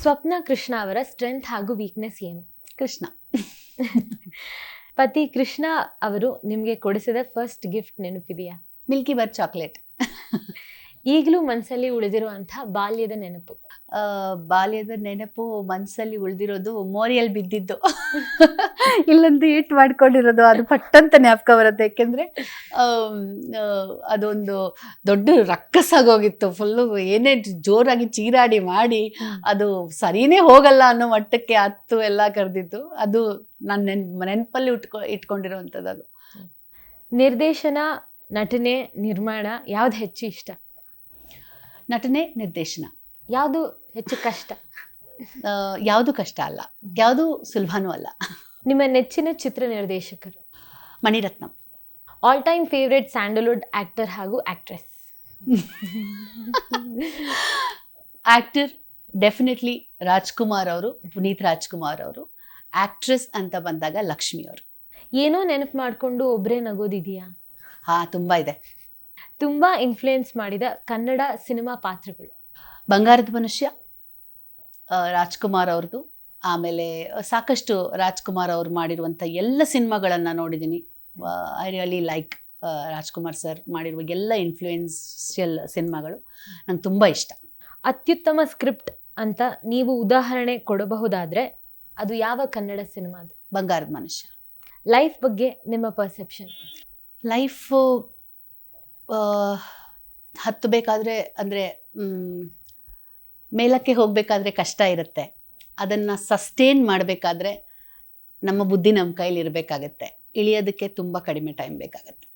ಸ್ವಪ್ನ ಕೃಷ್ಣ ಅವರ ಸ್ಟ್ರೆಂತ್ ಹಾಗೂ ವೀಕ್ನೆಸ್ ಏನು? ಕೃಷ್ಣ. ಪತಿ ಕೃಷ್ಣ ಅವರು ನಿಮ್ಗೆ ಕೊಡಿಸಿದ ಫಸ್ಟ್ ಗಿಫ್ಟ್ ನೆನಪಿದೆಯಾ? Milky Bar chocolate. ಈಗಲೂ ಮನಸ್ಸಲ್ಲಿ ಉಳಿದಿರುವಂತಹ ಬಾಲ್ಯದ ನೆನಪು? ಬಾಲ್ಯದ ನೆನಪು ಮನಸ್ಸಲ್ಲಿ ಉಳಿದಿರೋದು ಮೋರಿಯಲ್ಲಿ ಬಿದ್ದಿದ್ದು. ಇಲ್ಲೊಂದು ಏಟ್ ಮಾಡ್ಕೊಂಡಿರೋದು, ಅದು ಪಟ್ಟಂತ ಜ್ಞಾಪಕ ಬರುತ್ತೆ. ಯಾಕೆಂದ್ರೆ ಅದೊಂದು ದೊಡ್ಡ ರಕ್ಕಸಾಗೋಗಿತ್ತು. ಫುಲ್ಲು ಏನೇ ಜೋರಾಗಿ ಚೀರಾಡಿ ಮಾಡಿ ಅದು ಸರಿನೇ ಹೋಗಲ್ಲ ಅನ್ನೋ ಮಟ್ಟಕ್ಕೆ ಹತ್ತು ಎಲ್ಲ ಕರೆದಿತ್ತು. ಅದು ನಾನು ನೆನಪಲ್ಲಿ ಇಟ್ಕೊಂಡಿರೋವಂಥದ್ದು. ಅದು ನಿರ್ದೇಶನ, ನಟನೆ, ನಿರ್ಮಾಣ ಯಾವ್ದು ಹೆಚ್ಚು ಇಷ್ಟ? ನಟನೆ, ನಿರ್ದೇಶನ. ಯಾವುದು ಹೆಚ್ಚು ಕಷ್ಟ? ಯಾವುದು ಕಷ್ಟ ಅಲ್ಲ, ಯಾವುದು ಸುಲಭನೂ ಅಲ್ಲ. ನಿಮ್ಮ ನೆಚ್ಚಿನ ಚಿತ್ರ ನಿರ್ದೇಶಕರು? Mani Ratnam. All time favourite Sandalwood actor ಹಾಗೂ ಆಕ್ಟ್ರೆಸ್? ಆಕ್ಟರ್ ಡೆಫಿನೆಟ್ಲಿ ರಾಜ್ಕುಮಾರ್ ಅವರು, ಪುನೀತ್ ರಾಜ್ಕುಮಾರ್ ಅವರು. ಆಕ್ಟ್ರೆಸ್ ಅಂತ ಬಂದಾಗ ಲಕ್ಷ್ಮಿ ಅವರು. ಏನೋ ನೆನಪು ಮಾಡಿಕೊಂಡು ಒಬ್ಬರೇ ನಗೋದಿದೆಯಾ? ತುಂಬಾ ಇದೆ. ತುಂಬಾ ಇನ್ಫ್ಲೂಯೆನ್ಸ್ ಮಾಡಿದ ಕನ್ನಡ ಸಿನಿಮಾ ಪಾತ್ರಗಳು? ಬಂಗಾರದ ಮನುಷ್ಯ ರಾಜ್ಕುಮಾರ್ ಅವ್ರದ್ದು. ಆಮೇಲೆ ಸಾಕಷ್ಟು ರಾಜ್ಕುಮಾರ್ ಅವರು ಮಾಡಿರುವಂಥ ಎಲ್ಲ ಸಿನಿಮಾಗಳನ್ನು ನೋಡಿದ್ದೀನಿ. I really like Rajkumar sir ಮಾಡಿರುವ ಎಲ್ಲ ಇನ್ಫ್ಲೂಯೆನ್ಷಿಯಲ್ ಸಿನಿಮಾಗಳು ನಂಗೆ ತುಂಬ ಇಷ್ಟ. ಅತ್ಯುತ್ತಮ ಸ್ಕ್ರಿಪ್ಟ್ ಅಂತ ನೀವು ಉದಾಹರಣೆ ಕೊಡಬಹುದಾದ್ರೆ ಅದು ಯಾವ ಕನ್ನಡ ಸಿನಿಮಾದು? ಬಂಗಾರದ ಮನುಷ್ಯ. ಲೈಫ್ ಬಗ್ಗೆ ನಿಮ್ಮ ಪರ್ಸೆಪ್ಷನ್? ಲೈಫು ಹತ್ತಬೇಕಾದ್ರೆ ಅಂದರೆ ಮೇಲಕ್ಕೆ ಹೋಗಬೇಕಾದ್ರೆ ಕಷ್ಟ ಇರುತ್ತೆ. ಅದನ್ನು ಸಸ್ಟೇನ್ ಮಾಡಬೇಕಾದ್ರೆ ನಮ್ಮ ಬುದ್ಧಿ ನಮ್ಮ ಕೈಲಿ ಇರಬೇಕಾಗತ್ತೆ. ಇಳಿಯೋದಕ್ಕೆ ತುಂಬ ಕಡಿಮೆ ಟೈಮ್ ಬೇಕಾಗತ್ತೆ.